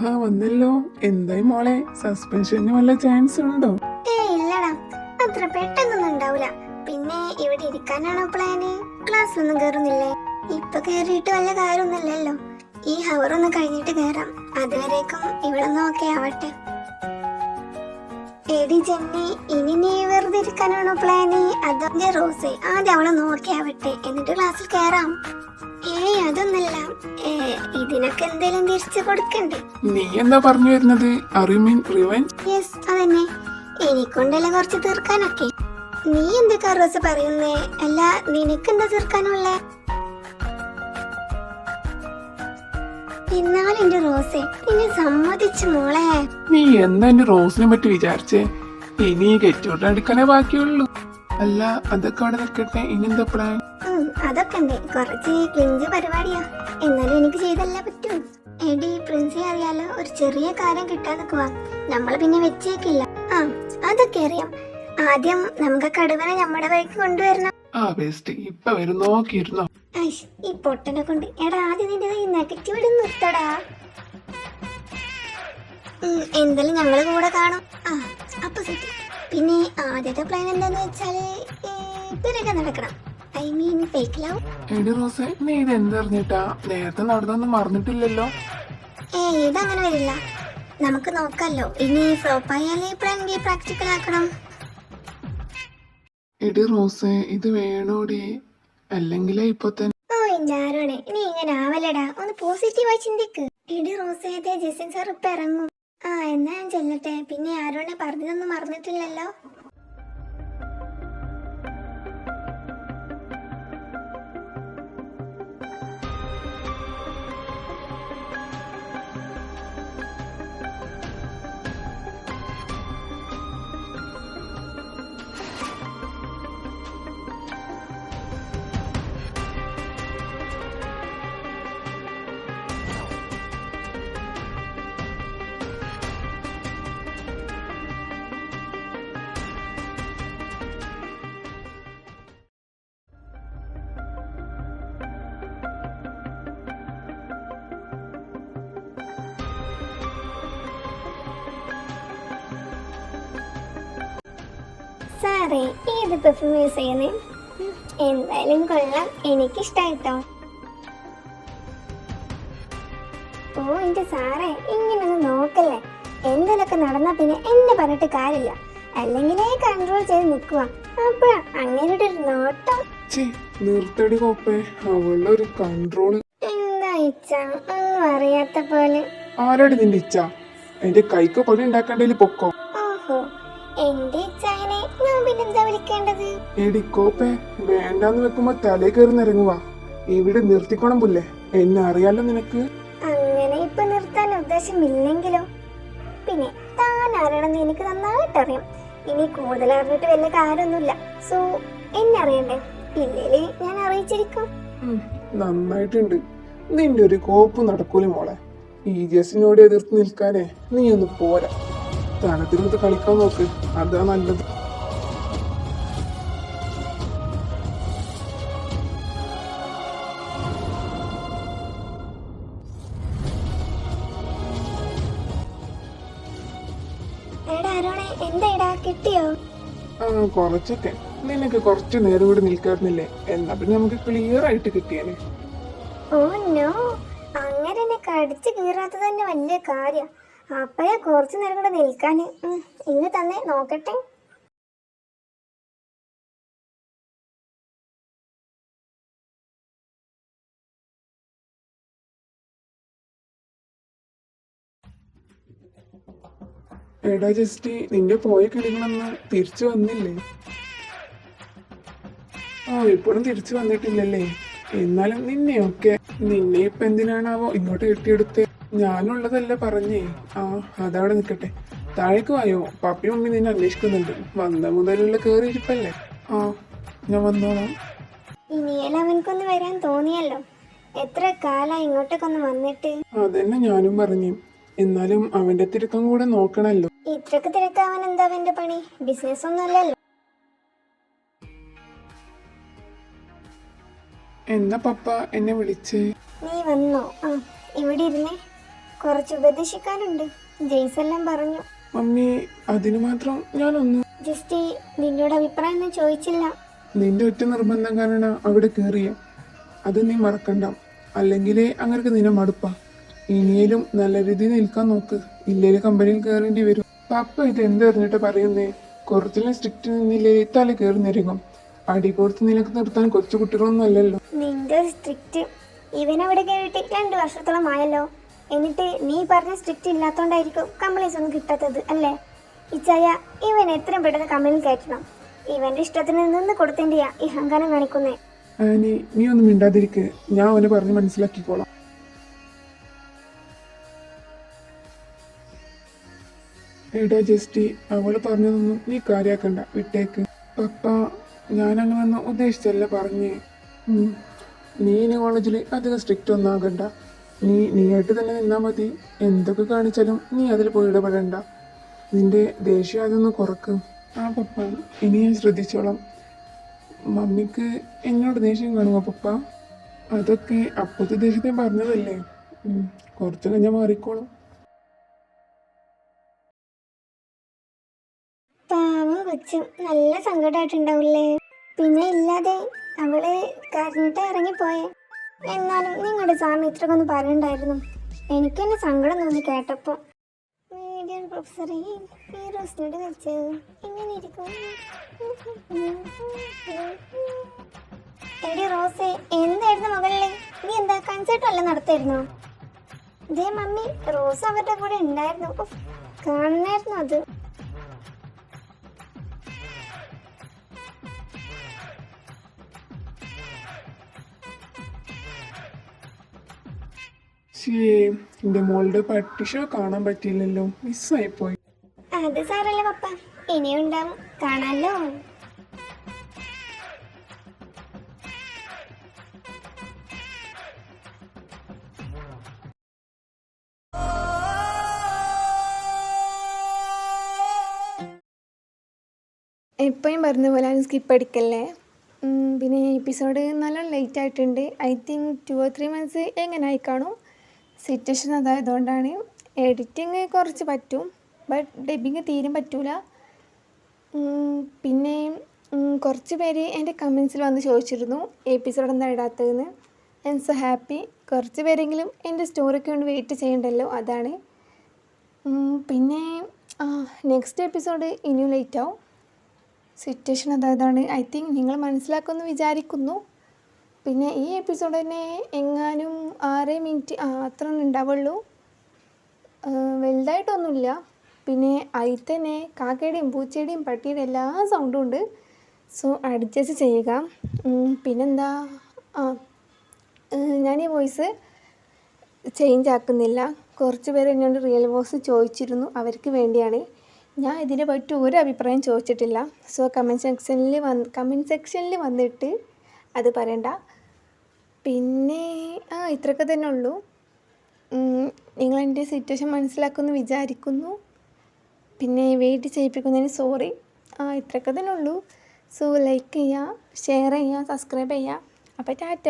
ആഹാ വന്നല്ലോ. എന്തായി മോളെ, സസ്പെൻഷന് വല്ല ചാൻസ് ഉണ്ടോ? ഇല്ലടാ, അത്ര പെട്ടെന്നൊന്നും ഉണ്ടാവില്ല. പിന്നെ ഇവിടെ ഇരിക്കാനാണോ പ്ലാന്? ക്ലാസ്സിലൊന്നും കേറുന്നില്ലേ? ഇപ്പൊ കേറിയിട്ട് വല്ല കാര്യമൊന്നുമില്ലല്ലോ. ഈ ഹവർ ഒന്ന് കഴിഞ്ഞിട്ട് കേറാം. അതുവരേക്കും ഇവിടെ നോക്കി ആവട്ടെ. എടി ജെന്നി, ഇനി നീ വെറുതെ ഇരിക്കാനാണോ പ്ലാന്? അതോ റോസേ ആദ്യം അവളെ നോക്കി ആവട്ടെ, എന്നിട്ട് ക്ലാസ്സിൽ കേറാം. അതൊന്നല്ല, ഇതിനൊക്കെ എന്തേലും തിരിച്ചു കൊടുക്കണ്ടേ? നീ എന്താ പറഞ്ഞു വരുന്നത്? യെസ്, അതന്നെ. എനിക്കൊണ്ടല്ല കുറച്ച് തീർക്കാനൊക്കെ. നീ എന്തൊക്കെ റോസ് പറയുന്നേ? അല്ല, നിനക്കെന്താ തീർക്കാനുള്ളേ? എന്നാലും എന്റെ റോസേ, നിന്നെ സമ്മതിച്ചു മോളെ. നീ എന്താ എന്റെ റോസിനെ പറ്റി വിചാരിച്ചേ? ഇനി കെറ്റോട്ട് അടുക്കാനേ ബാക്കിയുള്ളൂ. അല്ല, അതൊക്കെ അവിടെ നിൽക്കട്ടെ. ഇനി എന്താ പ്ലാൻ? അതൊക്കെ ഉണ്ട്, കുറച്ച് ക്ലിഞ്ച് പരിപാടിയാ. എന്നാലും എനിക്ക് ചെയ്തല്ലേ പറ്റൂ. എടി പ്രിൻസി, അറിയാലോ, ഒരു ചെറിയ കാര്യം കിട്ടാൻ നിൽക്കുവാ. നമ്മള് പിന്നെ വെച്ചേക്കില്ല. അതൊക്കെ അറിയാം. ആദ്യം നമുക്ക് കടുവനെ നമ്മുടെ വഴിക്ക് കൊണ്ടുവരണം. ഇപ്പൊ വരും, നോക്കിയിരുന്നോ? ഈ പൊട്ടനെ കൊണ്ട്. എടാ, ആദ്യം നിന്റെ നെഗറ്റീവ് നിർത്തടാ. എന്തായാലും ഞങ്ങള് കൂടെ കാണും. അപ്പൊ സെറ്റ്. പിന്നെ ആദ്യത്തെ പ്ലാൻ എന്താന്ന് വെച്ചാല് ഇവരൊക്കെ നടക്കണം. I mean fake love. എടി റോസേ, നീ ഇത് എന്തറിഞ്ഞിട്ടാ? നേരത്തെ നടന്നൊന്നും മറന്നിട്ടില്ലല്ലോ. ഇതങ്ങനെ വരില്ല. നമുക്ക് നോക്കാലോ. ഇനി ഫ്ലോപ്പ് ആയാലേ പ്ലാൻ ബി പ്രാക്ടിക്കൽ ആക്കണം. എടി റോസേ, ഇത് വേണോടി? അല്ലെങ്കിലേ ഇപ്പൊ തന്നെ. ഞാനാണ്. നീ ഇങ്ങനെ ആവലടാ, ഒന്ന് പോസിറ്റീവായി ചിന്തിക്ക്. എടി റോസേ, ജെസിൻ സാർ ഇപ്പൊ ഇറങ്ങും. എന്നാ ഞാൻ ചെല്ലട്ടെ. പിന്നെ ആരോടെ പറഞ്ഞതൊന്നും മറന്നിട്ടില്ലല്ലോ. സാറേ, ഏത് പെർഫ്യൂം യൂസ് ചെയ്യുന്നേ? എന്തായാലും കൊള്ളാം, എനിക്കിഷ്ടായിട്ടോ. എന്റെ സാറേ, ഇങ്ങനൊന്നും നോക്കല്ലേ. എന്തെങ്കിലുമൊക്കെ നടന്നാ പിന്നെ എന്നെ പറഞ്ഞിട്ട് കാര്യമില്ല. അല്ലെങ്കിലേ കൺട്രോൾ ചെയ്ത് നിൽക്കുക. അപ്പഴാ അങ്ങനെ ഒരു നോട്ടം. നിർത്തടി കോപ്പേ, അവളുടെ ഒരു കൺട്രോള്. എന്താ ഇച്ച, ഒന്നും അറിയാത്ത പോലെ. ആരാടി നിന്റെ ഇച്ച? എന്റെ കൈക്ക് പൊടി ഉണ്ടാക്കേണ്ടതിൽ പൊക്കോ. ഓഹോ, എന്റെ ഇച്ചായനെ ഞാൻ പിന്നെന്താ വിളിക്കേണ്ടത്? എടി കോപ്പേ, വേണ്ടാന്ന് വെക്കുമ്പോ തലേ കയറി നിറങ്ങുവാ. ഇവിടെ നിർത്തിക്കോണം പുല്ലേ. എന്നെ അറിയാലോ നിനക്ക്. അങ്ങനെ ഇപ്പൊ നിർത്താൻ ഉദ്ദേശമില്ലെങ്കിലോ? പിന്നെ താൻ ആരാണെന്ന് എനിക്ക് നന്നായിട്ടറിയാം. ഇനി കൂടുതൽ അറിഞ്ഞിട്ട് വലിയ കാര്യമൊന്നുമില്ല. സോ എന്നെ അറിയണ്ടേ? ഇല്ലേലേ ഞാൻ അറിയിച്ചിരിക്കും. നന്നായിട്ടുണ്ട്. നിന്റെ ഒരു കോപ്പ് നടക്കൂല മോളെ. ഈ ജെസിനോട് എതിർത്ത് നിൽക്കാനേ നീ ഒന്ന് പോരാ. തണുത്തിരുന്ന് കളിക്കാൻ നോക്ക്, അതാ നല്ലത്. കിട്ടിയോ? കുറച്ചൊക്കെ. നിനക്ക് കുറച്ചു നേരം കൂടി നിൽക്കാറുന്നില്ലേ? എന്നാ പിന്നെ നമുക്ക് ക്ലിയർ ആയിട്ട് കിട്ടിയാലേ. അങ്ങനെ കടിച്ചു കീറാത്തത് തന്നെ വലിയ കാര്യം. അപ്പഴേ കുറച്ചു നേരം കൂടെ നിൽക്കാന്. ഇന്ന് തന്നെ നോക്കട്ടെ. എടാ ജസ്റ്റ്, നിന്റെ പോയ കിളികളൊന്നും തിരിച്ചു വന്നില്ലേ? ഇപ്പോഴും തിരിച്ചു വന്നിട്ടില്ലല്ലേ? എന്നാലും നിന്നെ ഇപ്പൊ എന്തിനാണാവോ ഇങ്ങോട്ട് കെട്ടിയെടുത്ത്? ഞാനുള്ളതല്ല പറഞ്ഞേ. അതവിടെ നിൽക്കട്ടെ. താഴേക്ക് വായോ, പപ്പി മമ്മി നിന്നെ അന്വേഷിക്കുന്നുണ്ട്. വന്ന മുതലുള്ള കേറിയിരിപ്പല്ലേ. ഞാൻ വന്നോളാം. ഇനിയെല്ലാം അവനക്കൊന്ന് വരാൻ തോന്നിയല്ലോ. എത്ര കാലായി ഇങ്ങോട്ടൊക്കെ ഒന്ന് വന്നിട്ട്. അതന്നെ ഞാനും പറഞ്ഞു. എന്നാലും അവന്റെ തിരക്കം കൂടെ നോക്കണല്ലോ. ഇത്രക്ക് തിരക്കാവൻ എന്താ അവന്റെ പണി? ബിസിനസ് ഒന്നും അല്ലല്ലോ. എന്താ പപ്പ എന്നെ വിളിച്ചേ? നീ വന്നോ? ഇവിടെ ഇരുന്നേ. കുറച്ച് ഉപദേശിക്കാനുണ്ട്. ജെയ്സ് എല്ലാം പറഞ്ഞു. മമ്മി അതിന് മാത്രം ഞാനൊന്ന് ജസ്റ്റ് നിന്നോട് അഭിപ്രായം ഒന്നും ചോദിച്ചില്ല. നിന്റെ ഒറ്റ നിർബന്ധം കാരണം അവിടെ കയറിയ അത് നീ മറക്കണ്ട. അല്ലെങ്കിൽ അങ്ങനെ നിന്നെ മടുപ്പാ. ഇനിയേലും നല്ല രീതിയിൽ നിൽക്കാൻ നോക്ക്. ഇല്ലേല് കമ്പനിയിൽ കയറേണ്ടി വരും. പപ്പ ഇത് എന്ത് പറഞ്ഞിട്ട് പറയുന്നേ? കുറച്ചെല്ലാം സ്ട്രിക്റ്റ് നിന്നില്ലേ തല കയറി നിരങ്ങും. അടി കൊടുത്ത് നിനക്ക് നിർത്താൻ കൊച്ചു കുട്ടികളൊന്നും അല്ലല്ലോ. നിന്റെ സ്ട്രിക്റ്റ് ഇവനവിടെ കയറിയിട്ട് 2 വർഷത്തോളം ആയല്ലോ. എന്നിട്ട് നീ പറഞ്ഞ സ്ട്രിക്റ്റ് ഇല്ലാത്തോണ്ടായിരിക്കും കംപ്ലൈൻസ് ഒന്നും കിട്ടാത്തത് അല്ലേ? ഇച്ചായ ഇവൻ എത്രയും പെട്ടെന്ന് കമ്പനിയിൽ കയറ്റണം. ഇവന്റെ ഇഷ്ടത്തിന് നിന്ന് കൊടുത്തേണ്ടിയാ ഈ അഹങ്കാരം കാണിക്കുന്നേ. ആനി നീ ഒന്നും മിണ്ടാതിരിക്ക്. ഞാൻ അവനെ പറഞ്ഞ് മനസ്സിലാക്കിക്കോളാം. എടാ ജസ്റ്റി, അവള് പറഞ്ഞതൊന്നും നീ കാര്യാക്കണ്ട, വിട്ടേക്ക്. പപ്പ ഞാനങ്ങനൊന്നും ഉദ്ദേശിച്ചല്ല പറഞ്ഞേ. നീ ഇനി കോളേജിൽ അധികം സ്ട്രിക്റ്റ് ഒന്നും ആകണ്ട. നീയായിട്ട് തന്നെ നിന്നാ മതി. എന്തൊക്കെ കാണിച്ചാലും നീ അതിൽ പോയി ഇടപെടണ്ട. നിന്റെ ദേഷ്യം അതൊന്ന് കുറക്കും. ആ പപ്പ, ഇനി ഞാൻ ശ്രദ്ധിച്ചോളാം. മമ്മിക്ക് എന്നോട് ദേഷ്യം കാണുമോ പപ്പ? അതൊക്കെ അപ്പോഴത്തെ ദേഷ്യത്തെ പറഞ്ഞതല്ലേ. കുറച്ച് കഴിഞ്ഞാൽ മാറിക്കോളും. പാവം കൊച്ചു, നല്ല സങ്കടമായിട്ടുണ്ടാവില്ലേ? പിന്നെ ഇല്ലാതെ അവള് കരഞ്ഞിട്ട് ഇറങ്ങിപ്പോയെ. എന്നാലും നിങ്ങളുടെ സാറിന് ഇത്രക്കൊന്നും പറയണ്ടായിരുന്നു. എനിക്ക് തന്നെ സങ്കടം തോന്നി കേട്ടപ്പോ. മീഡിയം പ്രൊഫസറെ ഈ റോസിനോട് കളിച്ചത് ഇങ്ങനെ ഇരിക്കും. എടി റോസെ, എന്തായിരുന്നു മകളിലെ? നീ എന്താ കൺസേർട്ട് വല്ലതും നടത്തായിരുന്നോ? ദേ മമ്മി, റോസ് അവരുടെ കൂടെ ഉണ്ടായിരുന്നു. കാണണായിരുന്നു അത്. എന്റെ മോളുടെ പട്ടി ഷോ കാണാൻ പറ്റിയില്ലല്ലോ, മിസ്സായിപ്പോയി. അത് സാറല്ലേ പപ്പ, ഇനിയും ഉണ്ടാവും, കാണാലോ. എപ്പോഴും പറഞ്ഞ പോലെ സ്കിപ്പ് അടിക്കല്ലേ. പിന്നെ എപ്പിസോഡ് നല്ല ലേറ്റ് ആയിട്ടുണ്ട്. ഐ തിങ്ക് 2 or 3 months എങ്ങനെ ആയി കാണും. സിറ്റുവേഷൻ അതായതുകൊണ്ടാണ്. എഡിറ്റിങ് കുറച്ച് പറ്റും, ബട്ട് ഡബിങ് തീരും പറ്റൂല. പിന്നെ കുറച്ച് പേര് എൻ്റെ കമൻസിൽ വന്ന് ചോദിച്ചിരുന്നു എപ്പിസോഡ് എന്താ ഇടാത്തതെന്ന്. I am so happy. കുറച്ച് പേരെങ്കിലും എൻ്റെ സ്റ്റോറിക്ക് വേണ്ടി വെയിറ്റ് ചെയ്യണ്ടല്ലോ, അതാണ്. പിന്നെ നെക്സ്റ്റ് എപ്പിസോഡ് ഇനിയും ലേറ്റ് ആവും. സിറ്റുവേഷൻ അതായതാണ്. ഐ തിങ്ക് നിങ്ങൾ മനസ്സിലാക്കുമെന്ന് വിചാരിക്കുന്നു. പിന്നെ ഈ എപ്പിസോഡ് തന്നെ എങ്ങാനും 6 minute അത്ര ഉണ്ടാവുള്ളൂ, വലുതായിട്ടൊന്നുമില്ല. പിന്നെ അതിൽ തന്നെ കാക്കയുടെയും പൂച്ചയുടെയും പട്ടിയുടെ എല്ലാ സൗണ്ടും ഉണ്ട്. സോ അഡ്ജസ്റ്റ് ചെയ്യുക. പിന്നെന്താ, ഞാൻ ഈ വോയിസ് ചേഞ്ച് ആക്കുന്നില്ല. കുറച്ച് പേര് എന്നോട് റിയൽ വോയിസ് ചോദിച്ചിരുന്നു, അവർക്ക് വേണ്ടിയാണ്. ഞാൻ ഇതിനെ പറ്റി ഒരു അഭിപ്രായം ചോദിച്ചിട്ടില്ല. സോ കമൻറ്റ് സെക്ഷനിൽ വന്നിട്ട് അത് പറയണ്ട. പിന്നെ ഇത്രയൊക്കെ തന്നെ ഉള്ളൂ. നിങ്ങളെൻ്റെ സിറ്റുവേഷൻ മനസ്സിലാക്കുമെന്ന് വിചാരിക്കുന്നു. പിന്നെ വെയിറ്റ് ചെയ്യിപ്പിക്കുന്നതിന് സോറി. ഇത്രയൊക്കെ തന്നെ ഉള്ളൂ. സോ ലൈക്ക് ചെയ്യുക, ഷെയർ ചെയ്യുക, സബ്സ്ക്രൈബ് ചെയ്യുക. അപ്പോൾ ടാറ്റ.